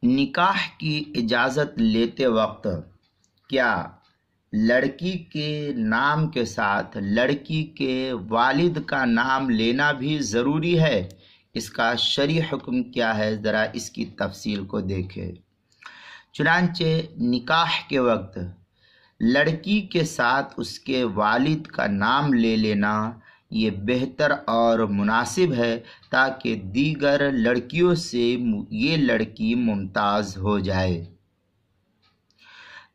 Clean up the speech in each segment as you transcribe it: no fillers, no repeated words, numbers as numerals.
نکاح کی اجازت لیتے وقت کیا لڑکی کے نام کے ساتھ لڑکی کے والد کا نام لینا بھی ضروری ہے؟ اس کا شرعی حکم کیا ہے؟ ذرا اس کی تفصیل کو دیکھیں۔ چنانچہ نکاح کے وقت لڑکی کے ساتھ اس کے والد کا نام لے لینا یہ بہتر اور مناسب ہے تاکہ دیگر لڑکیوں سے یہ لڑکی ممتاز ہو جائے،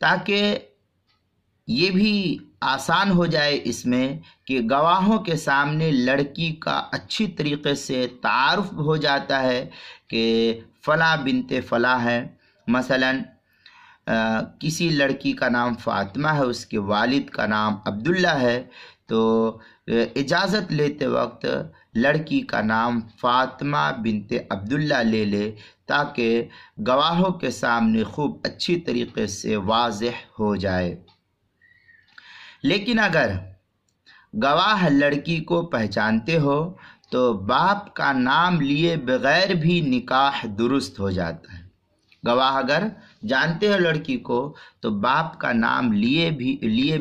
تاکہ یہ بھی آسان ہو جائے اس میں کہ گواہوں کے سامنے لڑکی کا اچھی طریقے سے تعارف ہو جاتا ہے کہ فلاں بنت فلاں ہے۔ مثلا کسی لڑکی کا نام فاطمہ ہے، اس کے والد کا نام عبداللہ ہے، تو اجازت لیتے وقت لڑکی کا نام فاطمہ بنت عبداللہ لے لے تاکہ گواہوں کے سامنے خوب اچھی طریقے سے واضح ہو جائے۔ لیکن اگر گواہ لڑکی کو پہچانتے ہو تو باپ کا نام لیے بغیر بھی نکاح درست ہو جاتا ہے۔ گواہ اگر جانتے ہیں لڑکی کو تو باپ کا نام لیے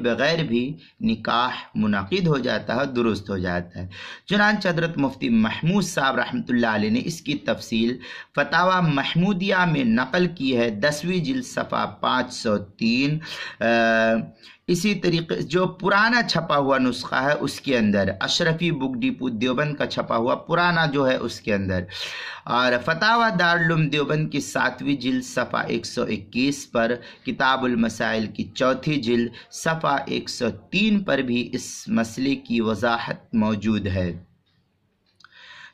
بغیر بھی نکاح منعقد ہو جاتا ہے، درست ہو جاتا ہے۔ چنانچہ حضرت مفتی محمود صاحب رحمۃ اللہ علیہ نے اس کی تفصیل فتاوی محمودیہ میں نقل کی ہے، 10ویں جلد صفحہ 503۔ اسی طریقے جو پرانا چھپا ہوا نسخہ ہے اس کے اندر اشرفی بک ڈپو دیوبند کا چھپا ہوا پرانا جو ہے اس کے اندر، اور فتاوی دارالعلوم دیوبند کی 7ویں جلد صفحہ 121 پر، کتاب المسائل کی 4تھی جلد صفحہ 103 پر بھی اس مسئلے کی وضاحت موجود ہے۔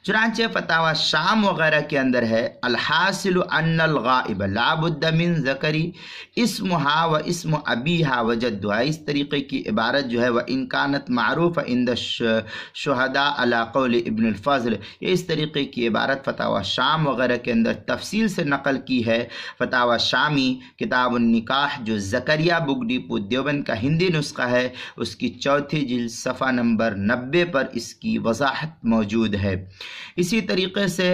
چنانچہ فتاوی شام وغیرہ کے اندر ہے، الحاصل ان الغائب لا بد من ذکری اسمہا و اسم ابیہا و جدہا، اس طریقے کی عبارت جو ہے وَإِن كَانَتْ مَعْرُوفَ عِنْدَ الشُّهَدَاءِ عَلَى قَوْلِ ابن الفضل، اس طریقے کی عبارت فتاوی شام وغیرہ کے اندر تفصیل سے نقل کی ہے۔ فتاوی شامی کتاب النکاح جو زکریا بک ڈپو دیوبند کا ہندی نسخہ ہے اس کی 4تھی جلد صفحہ نمبر 90 پر اس کی وضاحت موجود ہے۔ اسی طریقے سے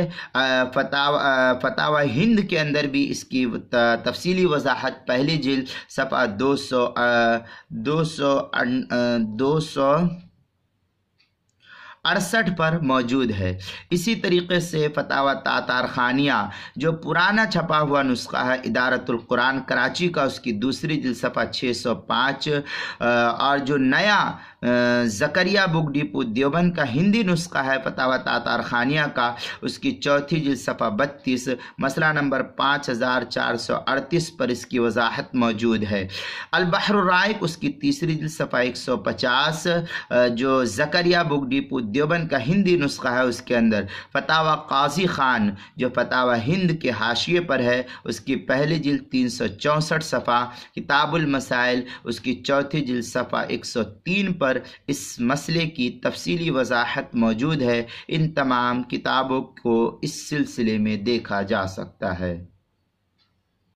فتاوی ہند کے اندر بھی اس کی تفصیلی وضاحت پہلی جلد صفحہ 268 پر موجود ہے۔ اسی طریقے سے فتاوی تاتار خانیہ جو پرانا چھپا ہوا نسخہ ہے ادارت القرآن کراچی کا، اس کی 2ری جلد صفحہ 605، اور جو نیا زکریا بک ڈپو دیوبند کا ہندی نسخہ ہے فتاوی تاتار خانیہ کا، اس کی 4تھی جلد صفحہ 32 مسئلہ نمبر 5438 پر اس کی وضاحت موجود ہے۔ البحر الرائق اس کی 3ری جلد صفحہ 150 جو زکریا بک ڈپو دیوبند کا ہندی نسخہ ہے اس کے اندر فتاوی قاضی خان جو فتاوی ہند کے حاشیے پر ہے اس کی پہلی جلد 364 صفحہ، کتاب المسائل اس کی 4تھی جلد صفحہ 103 پر اس مسئلے کی تفصیلی وضاحت موجود ہے۔ ان تمام کتابوں کو اس سلسلے میں دیکھا جا سکتا ہے۔